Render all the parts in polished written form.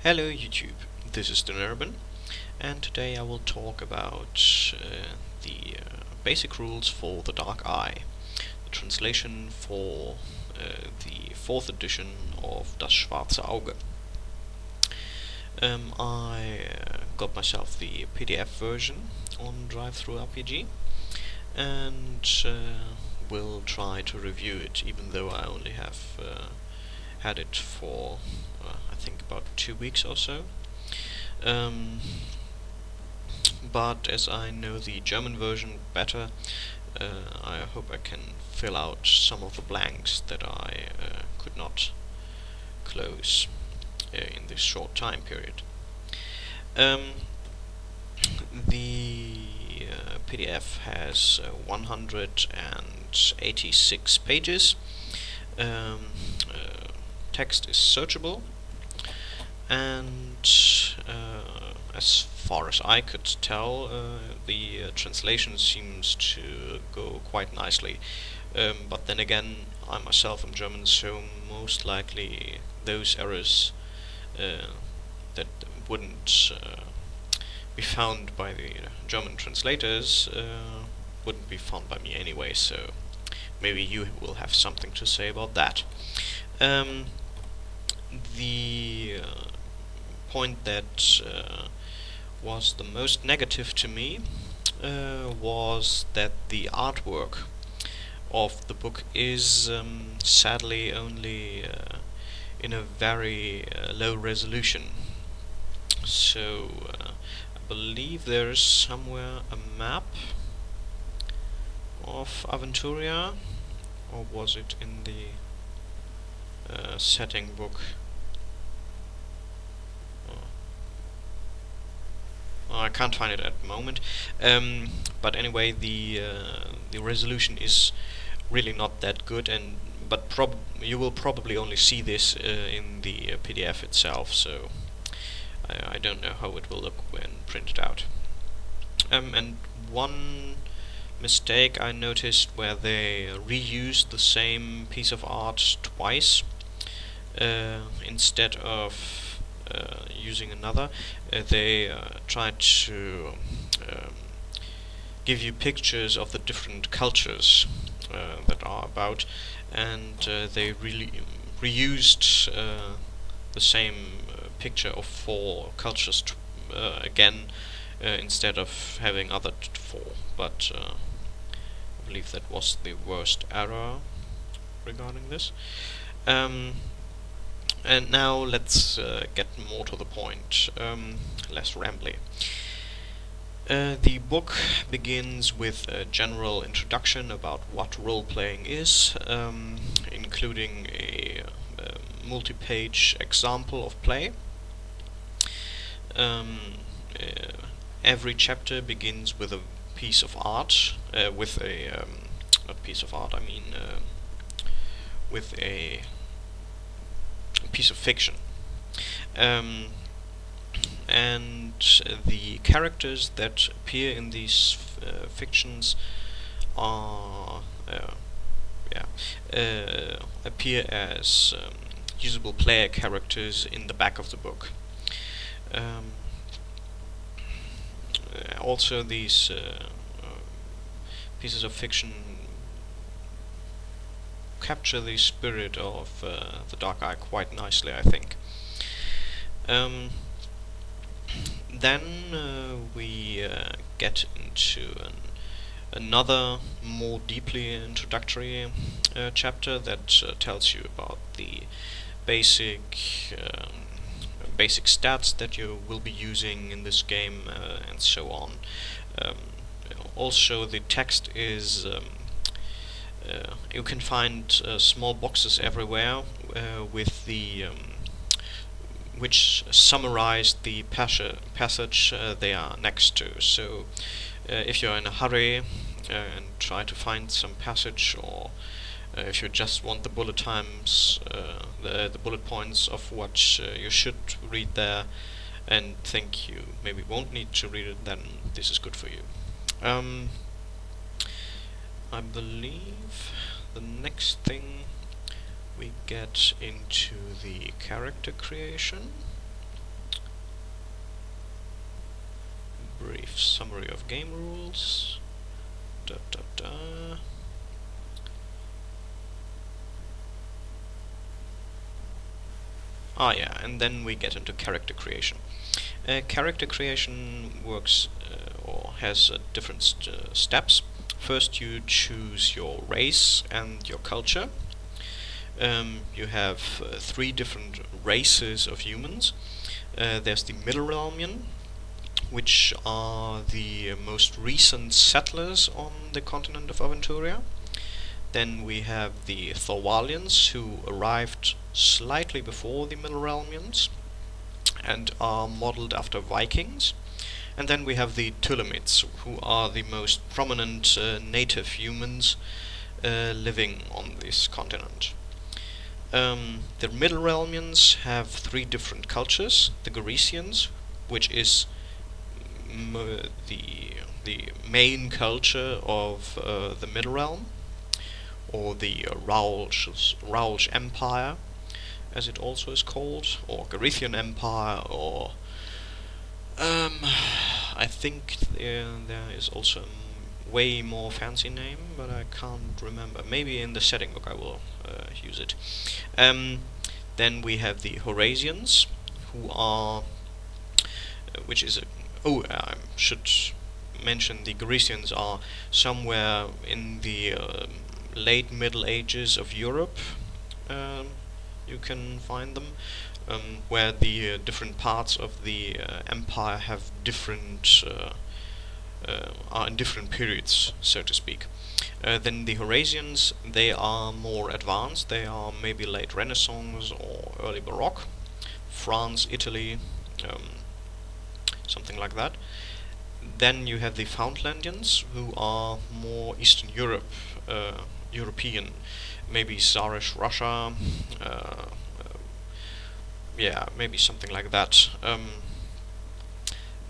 Hello YouTube, this is Urban, and today I will talk about the basic rules for the Dark Eye, the translation for the 4th edition of Das Schwarze Auge. I got myself the PDF version on Drive-Thru-RPG, and will try to review it, even though I only have had it for I think about 2 weeks or so. But as I know the German version better, I hope I can fill out some of the blanks that I could not close in this short time period. The PDF has 186 pages. Text is searchable, and as far as I could tell, the translation seems to go quite nicely. But then again, I myself am German, so most likely those errors that wouldn't be found by the German translators wouldn't be found by me anyway, so maybe you will have something to say about that. The point that was the most negative to me was that the artwork of the book is sadly only in a very low resolution. So I believe there is somewhere a map of Aventuria, or was it in the setting book? I can't find it at the moment, but anyway, the resolution is really not that good, but you will probably only see this in the PDF itself, so I don't know how it will look when printed out. And one mistake I noticed where they reused the same piece of art twice instead of using another. They tried to give you pictures of the different cultures that are about, and they really reused the same picture of 4 cultures again, instead of having other 4, but I believe that was the worst error regarding this. And now let's get more to the point, less rambly. The book begins with a general introduction about what role-playing is, including a multi-page example of play. Every chapter begins with a piece of art, with a not piece of art, I mean with a piece of fiction, and the characters that appear in these fictions are appear as usable player characters in the back of the book. Also, these pieces of fiction capture the spirit of the Dark Eye quite nicely, I think. Then we get into another more deeply introductory chapter that tells you about the basic stats that you will be using in this game, and so on. Also, the text is you can find small boxes everywhere with the which summarize the passage they are next to. So if you're in a hurry and try to find some passage, or if you just want the bullet times, the bullet points of what you should read there, and think you maybe won't need to read it, then this is good for you. I believe the next thing we get into the character creation. brief summary of game rules. Ah yeah, and then we get into character creation. Character creation works or has different steps. First you choose your race and your culture. You have 3 different races of humans. There's the Middle Realmian, which are the most recent settlers on the continent of Aventuria. Then we have the Thorwalians, who arrived slightly before the Middle Realmians and are modeled after Vikings. And then we have the Tulamids, who are the most prominent native humans living on this continent. The Middle Realmians have 3 different cultures. The Goresians, which is the main culture of the Middle Realm, or the Rauch Empire, as it also is called, or Gorethian Empire, or I think there is also a way more fancy name, but I can't remember. Maybe in the setting book I will use it. Then we have the Horasians, who are, which is a I should mention the Goresians are somewhere in the late Middle Ages of Europe. You can find them, where the different parts of the empire have different are in different periods, so to speak. Then the Horasians, they are more advanced. They are maybe late Renaissance or early Baroque, France, Italy, something like that. Then you have the Foundlandians, who are more Eastern Europe, European, maybe Tsarish Russia, yeah, maybe something like that.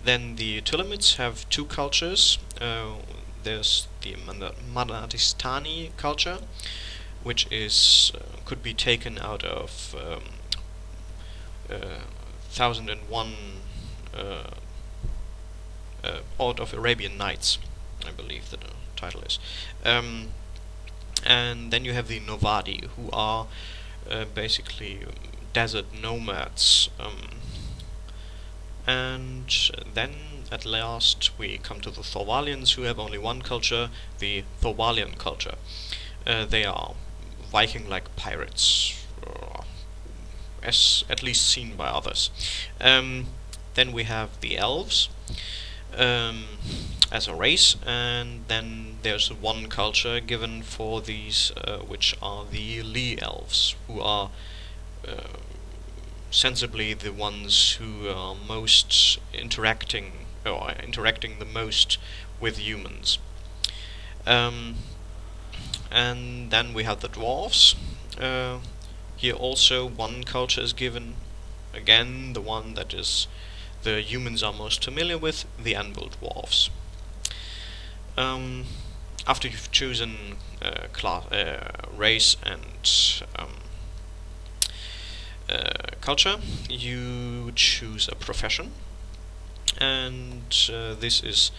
Then the Tulamids have 2 cultures. There's the Manatistani culture, which is could be taken out of 1001 out of Arabian Nights, I believe the title is. And then you have the Novadi, who are basically desert nomads. And then at last we come to the Thorwalians, who have only 1 culture, the Thorwalian culture. They are Viking-like pirates, as at least seen by others. Then we have the elves as a race, and then there's 1 culture given for these, which are the Lee elves, who are sensibly the ones who are most interacting the most with humans. And then we have the dwarves. Here also 1 culture is given, again the one that is the humans are most familiar with, the Anvil dwarves. After you've chosen race and culture, you choose a profession, and this is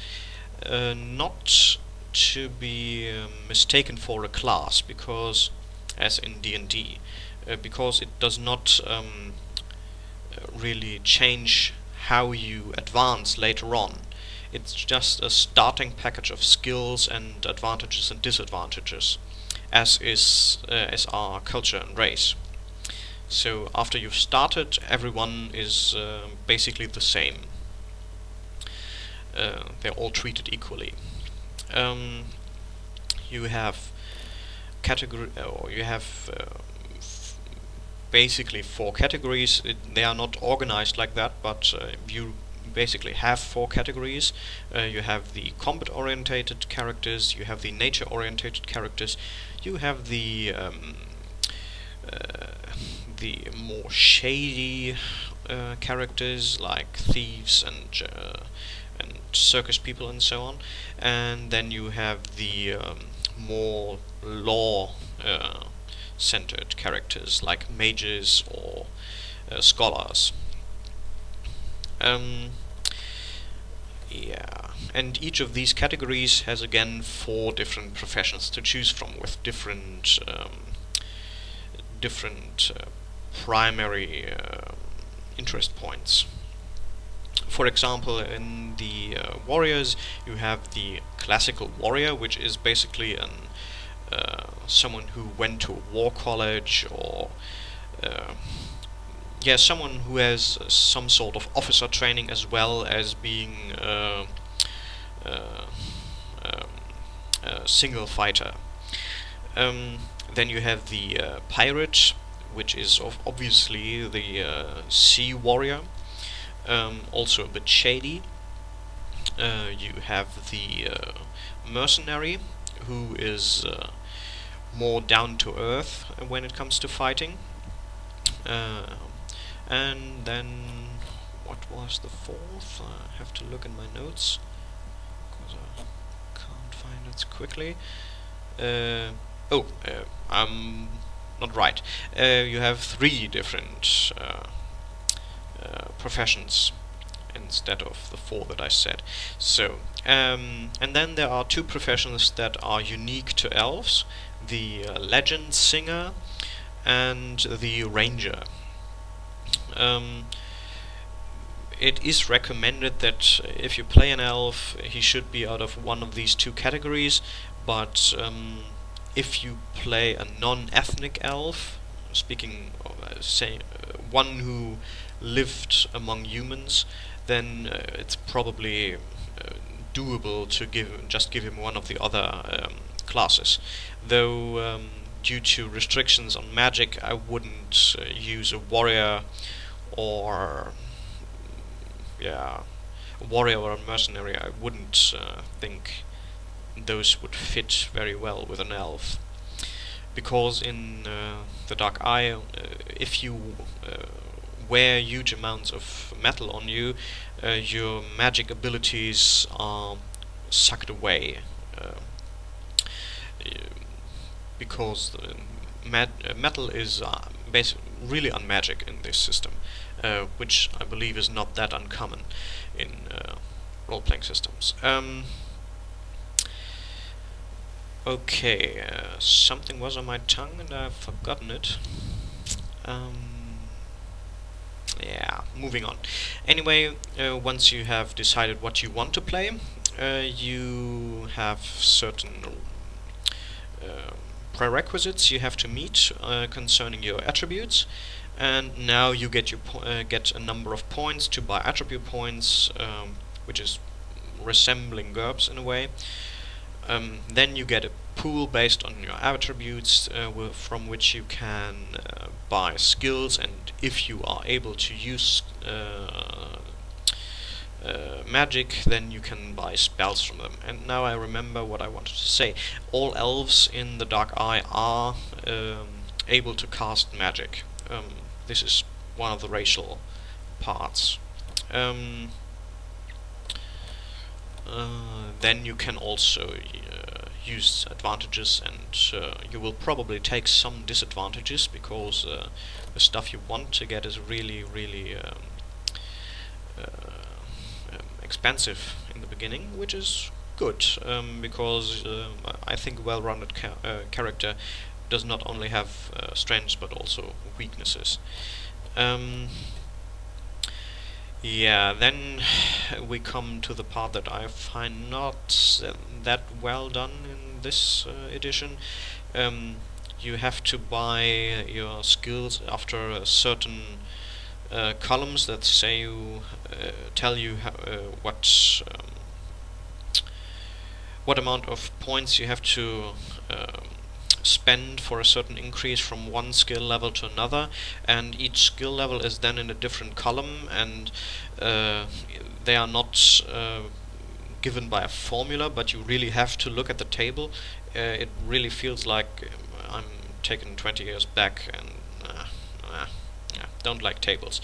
not to be mistaken for a class, because, as in D&D, because it does not really change how you advance later on. It's just a starting package of skills and advantages and disadvantages, as are culture and race. So after you've started, everyone is basically the same. They're all treated equally. You have basically 4 categories. They are not organized like that, but you basically have 4 categories. You have the combat-orientated characters, you have the nature-orientated characters, you have the more shady characters like thieves and circus people and so on, and then you have the more law centered characters like mages or Yeah, and each of these categories has again 4 different professions to choose from, with different primary interest points. For example, in the warriors, you have the classical warrior, which is basically someone who went to a war college, or yeah, someone who has some sort of officer training, as well as being a single fighter. Then you have the pirate, which is obviously the sea warrior, also a bit shady. You have the mercenary, who is more down to earth when it comes to fighting. And then, what was the 4th? I have to look in my notes, because I can't find it quickly. I'm not right. You have 3 different professions instead of the 4 that I said. So, and then there are 2 professions that are unique to elves: the legend singer and the ranger. It is recommended that if you play an elf, he should be out of one of these 2 categories, but if you play a non-ethnic elf, speaking of, one who lived among humans, then it's probably doable to just give him one of the other classes. Though due to restrictions on magic, I wouldn't use a warrior or a warrior or a mercenary. I wouldn't think those would fit very well with an elf, because in the Dark Eye, if you wear huge amounts of metal on you, your magic abilities are sucked away, because metal is really unmagic in this system, which I believe is not that uncommon in role-playing systems. Okay, something was on my tongue and I've forgotten it. Yeah, moving on. Anyway, once you have decided what you want to play, you have certain prerequisites you have to meet concerning your attributes, and now you get get a number of points to buy attribute points, which is resembling GURPS in a way. Then you get a pool based on your attributes, from which you can buy skills, and if you are able to use magic, then you can buy spells from them. And now I remember what I wanted to say. All elves in the Dark Eye are able to cast magic. This is one of the racial parts. Then you can also use advantages, and you will probably take some disadvantages, because the stuff you want to get is really expensive in the beginning, which is good, because I think a well-rounded character does not only have strengths but also weaknesses. Yeah, then we come to the part that I find not that well done in this edition. You have to buy your skills after a certain columns that say tell you what amount of points you have to spend for a certain increase from one skill level to another, and each skill level is then in a different column, and they are not given by a formula, but you really have to look at the table. It really feels like I'm taken 20 years back, and yeah, don't like tables.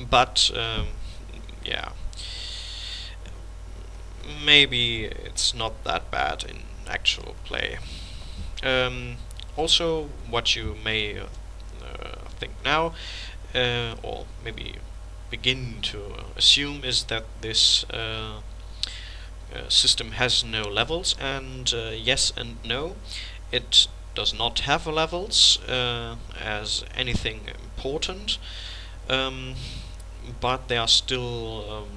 But yeah, maybe it's not that bad in actual play. Also, what you may think now, or maybe begin to assume is that this system has no levels, and yes and no. It does not have levels as anything important, but they are still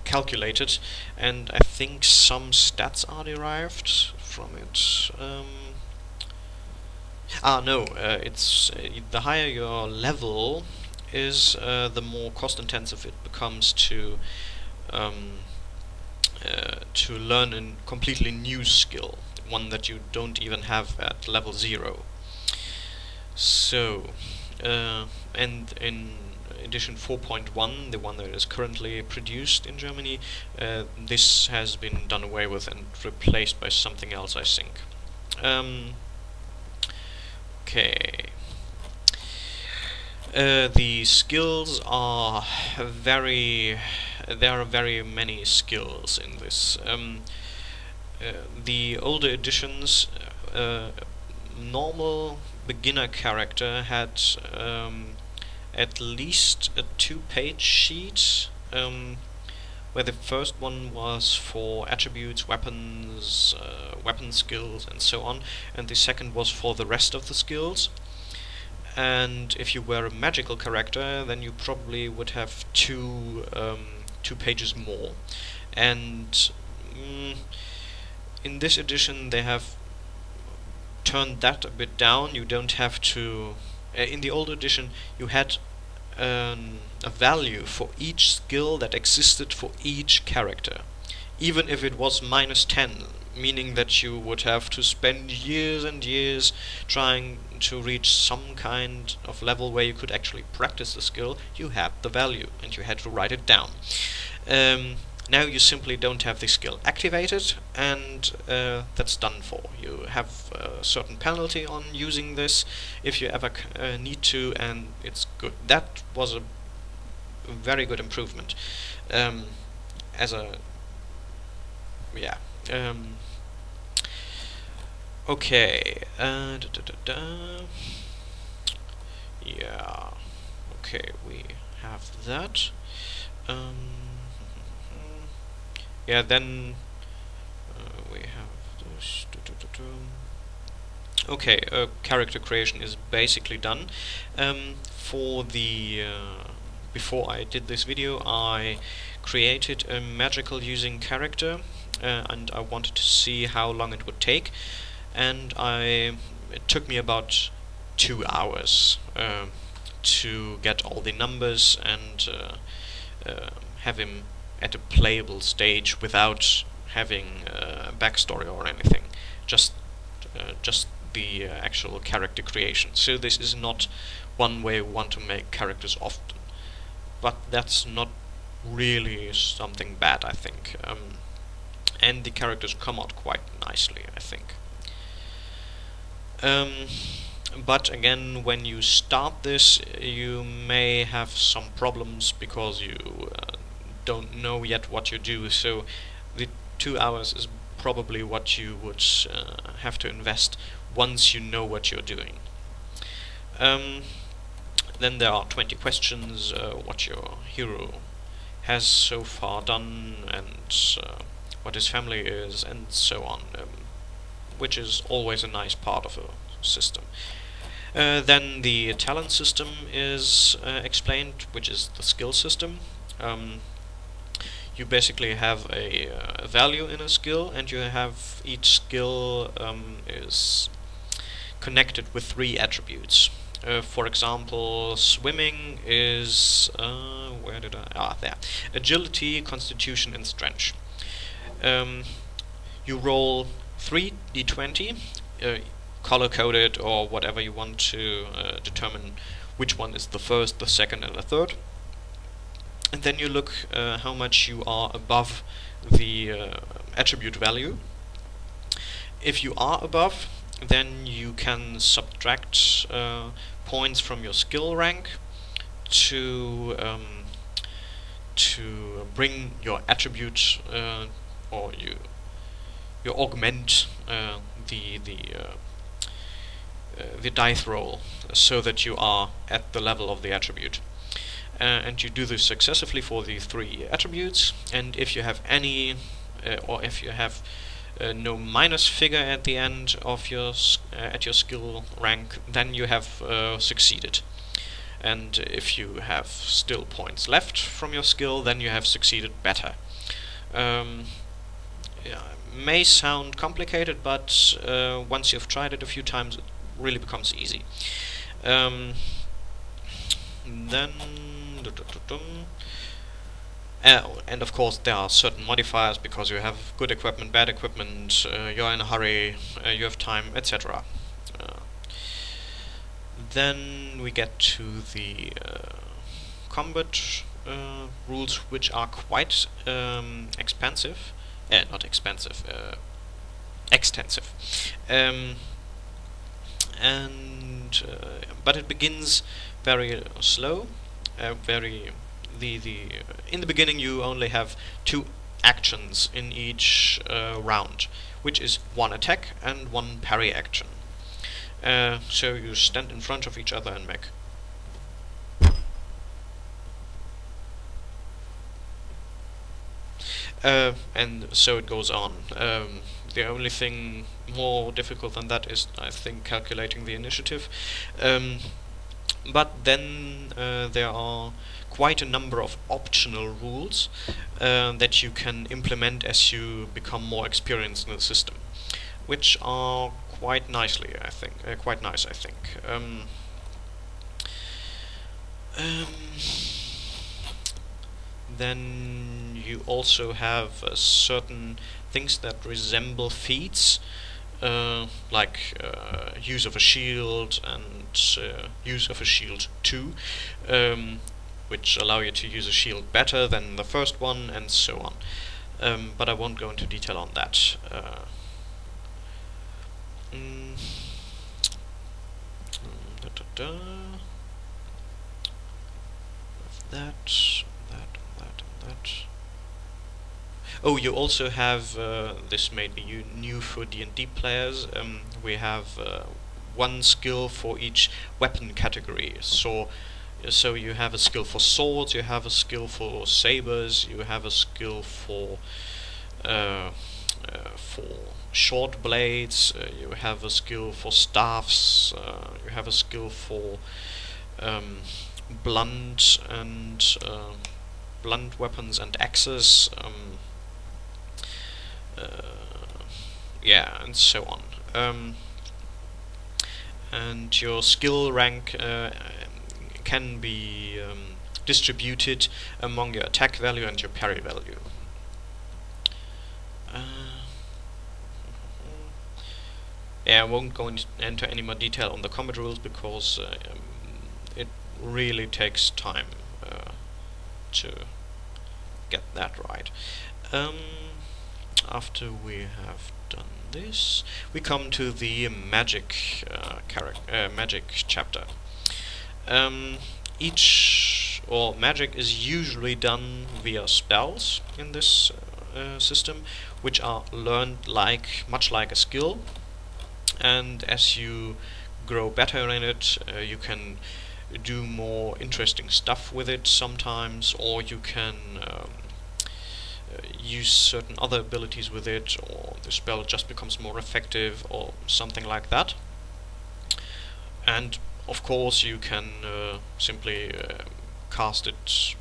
calculated, and I think some stats are derived from it. No, it's the higher your level is, the more cost intensive it becomes to learn a completely new skill, one that you don't even have at level 0. So, and in edition 4.1, the one that is currently produced in Germany, this has been done away with and replaced by something else, I think. Okay. The skills are there are very many skills in this. The older editions, normal beginner character had at least a 2-page sheet, where the first one was for attributes, weapons, weapon skills, and so on, and the second was for the rest of the skills. And if you were a magical character, then you probably would have two pages more. And in this edition they have turned that a bit down. You don't have to... in the old edition you had a value for each skill that existed for each character, even if it was -10, meaning that you would have to spend years and years trying to reach some kind of level where you could actually practice the skill. You had the value and you had to write it down. Now you simply don't have the skill activated, and that's done for. You have a certain penalty on using this if you ever need to, and it's good. That was a very good improvement. Okay. Yeah. Okay, we have that. Yeah, then we have this. Okay, character creation is basically done. For the before I did this video, I created a magical using character, and I wanted to see how long it would take, and it took me about 2 hours to get all the numbers and have him at a playable stage without having a backstory or anything. Just the actual character creation. So this is not one way we want to make characters often, but that's not really something bad, I think. And the characters come out quite nicely, I think. But again, when you start this, you may have some problems because you don't know yet what you do, so the 2 hours is probably what you would have to invest once you know what you're doing. Then there are 20 questions, what your hero has so far done, and what his family is, and so on, which is always a nice part of a system. Then the talent system is explained, which is the skill system. You basically have a value in a skill, and you have each skill is connected with 3 attributes. For example, swimming is where did I? There. Agility, constitution, and strength. You roll 3 d20, color-coded or whatever you want to determine which one is the first, the second, and the third. And then you look how much you are above the attribute value. If you are above, then you can subtract points from your skill rank to bring your attribute or you augment the dice roll so that you are at the level of the attribute. and you do this successively for the 3 attributes. And if you have any, or if you have no minus figure at the end of your at your skill rank, then you have succeeded. And if you have still points left from your skill, then you have succeeded better. Yeah, may sound complicated, but once you've tried it a few times, it really becomes easy. Then and of course there are certain modifiers, because you have good equipment, bad equipment, you're in a hurry, you have time, etc. Then we get to the combat rules, which are quite expensive. Not expensive, extensive. But it begins very slow. In the beginning you only have 2 actions in each round, which is 1 attack and 1 parry action. So you stand in front of each other and make and so it goes on. The only thing more difficult than that is, I think, calculating the initiative. But then there are quite a number of optional rules that you can implement as you become more experienced in the system, which are quite nice, I think. Then you also have certain things that resemble feats, like use of a shield and use of a shield 2, which allow you to use a shield better than the first one, and so on. But I won't go into detail on that. That. Oh, you also have, this may be new for D&D players, we have 1 skill for each weapon category. So you have a skill for swords, you have a skill for sabers, you have a skill for short blades, you have a skill for staffs, you have a skill for blunt weapons and axes, yeah, and so on. And your skill rank can be distributed among your attack value and your parry value. Yeah, I won't go into any more detail on the combat rules, because it really takes time to get that right. After we have done this, we come to the magic magic chapter. Magic is usually done via spells in this system, which are learned much like a skill. And as you grow better in it, you can do more interesting stuff with it sometimes, or you can use certain other abilities with it, or the spell just becomes more effective, or something like that. And of course you can simply cast it,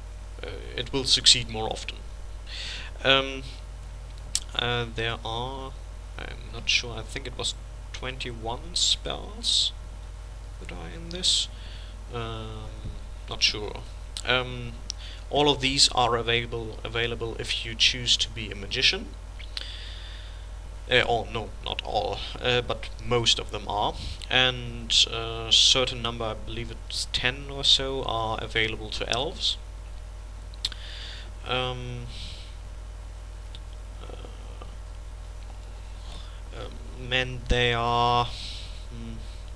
it will succeed more often. There are, I'm not sure, I think it was 21 spells that are in this, not sure. All of these are available if you choose to be a magician. Or no, not all, but most of them are, and a certain number, I believe it's 10 or so, are available to elves. And they are,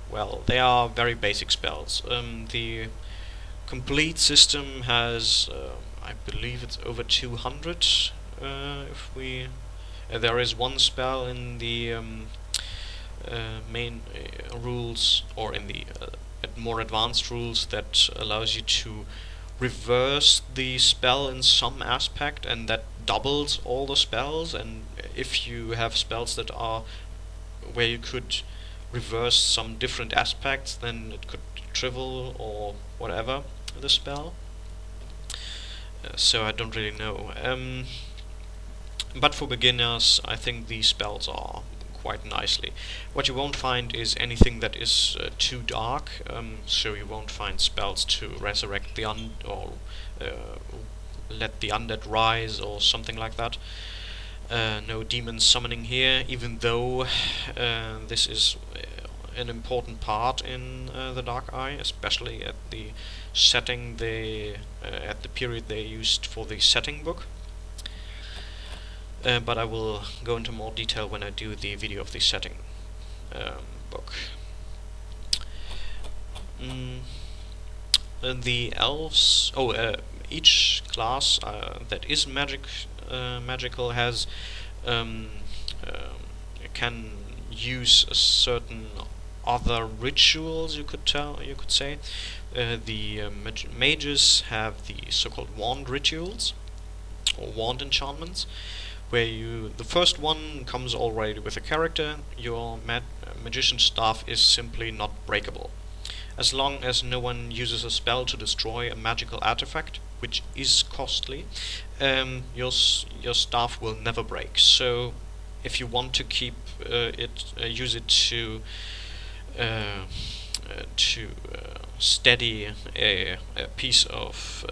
well, they are very basic spells. The complete system has, I believe it's over 200. If we, there is one spell in the main rules, or in the more advanced rules, that allows you to reverse the spell in some aspect, and that doubles all the spells. And if you have spells that are where you could reverse some different aspects, then it could trivial or whatever the spell. So I don't really know. But for beginners, I think these spells are quite nicely. What you won't find is anything that is too dark, so you won't find spells to resurrect the or let the undead rise or something like that. No demon summoning here, even though this is an important part in the Dark Eye, especially at the setting at the period they used for the setting book. But I will go into more detail when I do the video of the setting book. The elves. Each class that is magical has can use a certain other rituals. You could say. The mages have the so-called wand rituals or wand enchantments, where the first one comes already with a character. Your magician's staff is simply not breakable. As long as no one uses a spell to destroy a magical artifact, which is costly, your staff will never break. So if you want to keep use it to steady a piece of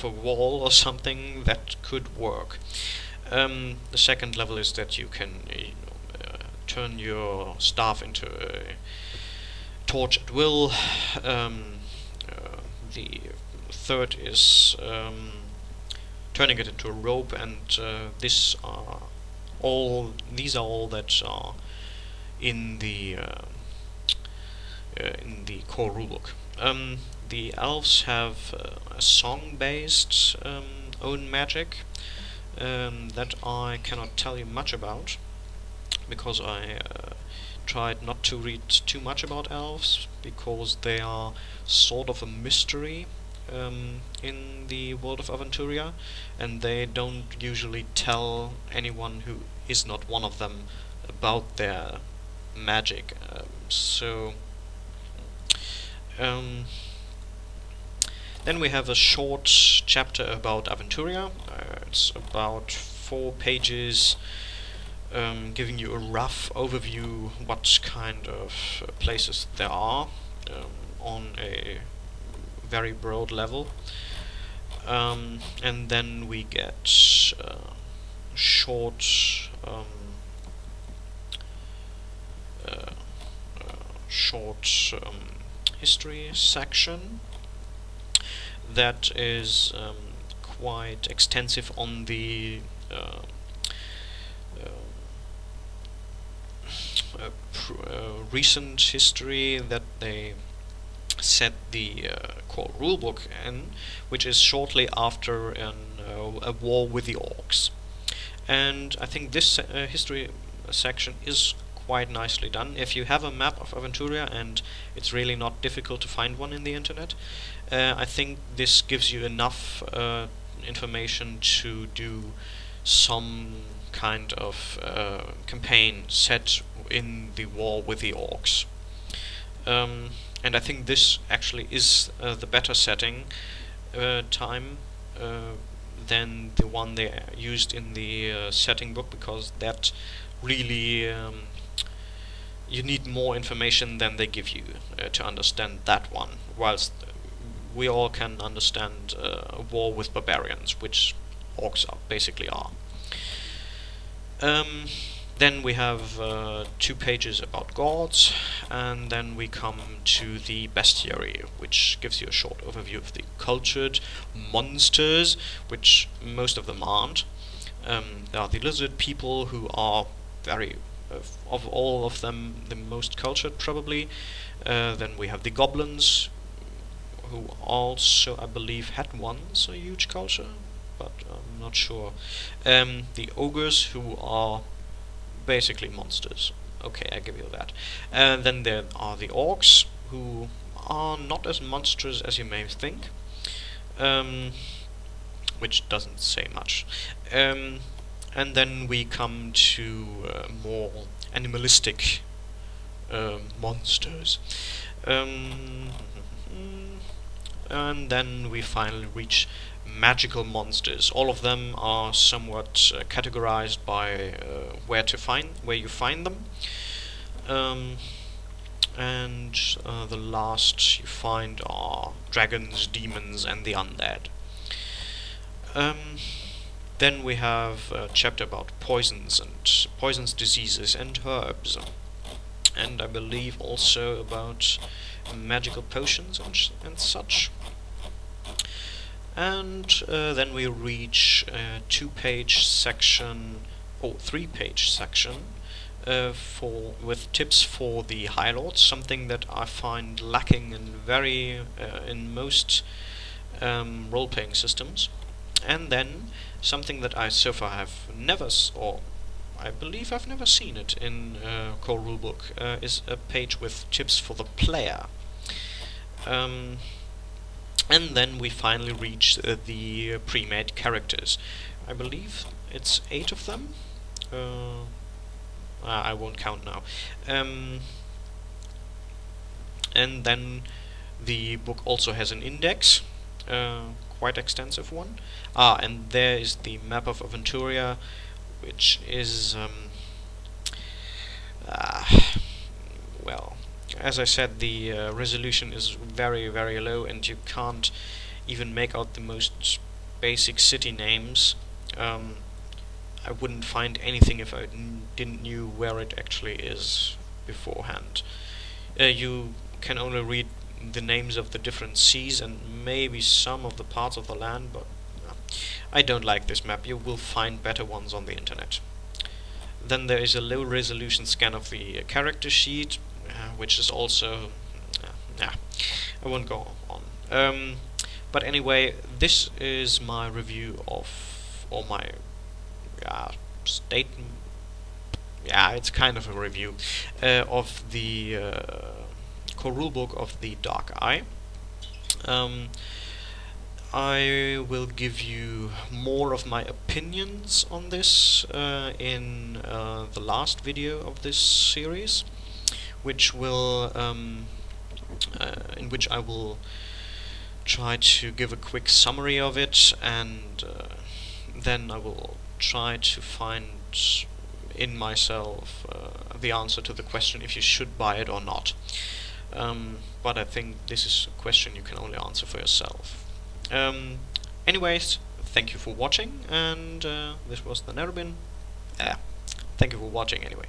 a wall or something, that could work. The second level is that you can turn your staff into a torch at will. The third is turning it into a rope, and these are all that are in the core rulebook. The elves have a song-based own magic that I cannot tell you much about, because I tried not to read too much about elves, because they are sort of a mystery in the World of Aventuria, and they don't usually tell anyone who is not one of them about their magic. Then we have a short chapter about Aventuria. It's about 4 pages, giving you a rough overview what kind of places there are on a very broad level. And then we get short history section that is quite extensive on the recent history that they set the core rulebook in, which is shortly after a war with the orcs. And I think this history section is quite nicely done. If you have a map of Aventuria, and it's really not difficult to find one in the internet, I think this gives you enough information to do some kind of campaign set in the war with the orcs. And I think this actually is the better setting time than the one they used in the setting book, because that really you need more information than they give you to understand that one, whilst we all can understand a war with barbarians, which orcs basically are. Then we have 2 pages about gods, and then we come to the bestiary, which gives you a short overview of the cultured monsters, which most of them aren't. There are the lizard people, who are very, of all of them, the most cultured probably. Then we have the goblins, who also, I believe, had once a huge culture, but I'm not sure. The ogres, who are basically monsters. Okay, I give you that. And then there are the orcs, who are not as monstrous as you may think. which doesn't say much. And then we come to more animalistic monsters. And then we finally reach magical monsters. All of them are somewhat categorized by where you find them. And the last you find are dragons, demons, and the undead. Then we have a chapter about poisons, diseases, and herbs, and I believe also about magical potions and such. And then we reach a 2-page section, or 3-page section, with tips for the High Lords, something that I find lacking in most role-playing systems. And then something that I so far have never, or I believe I've never seen it in core rulebook, is a page with tips for the player. And then we finally reach the pre-made characters. I believe it's 8 of them. I won't count now. And then the book also has an index, quite extensive one. And there is the map of Aventuria, which is well, as I said, the resolution is very, very low, and you can't even make out the most basic city names. I wouldn't find anything if I didn't knew where it actually is beforehand. You can only read the names of the different seas and maybe some of the parts of the land, but I don't like this map. You will find better ones on the internet. Then there is a low resolution scan of the character sheet, which is also I won't go on. But anyway, this is my review of, or my statement. Yeah, it's kind of a review of the core rulebook of the Dark Eye. I will give you more of my opinions on this in the last video of this series, which will in which I will try to give a quick summary of it, and then I will try to find in myself the answer to the question if you should buy it or not. But I think this is a question you can only answer for yourself. Anyways, thank you for watching, and this was the Nerubin. Thank you for watching anyway.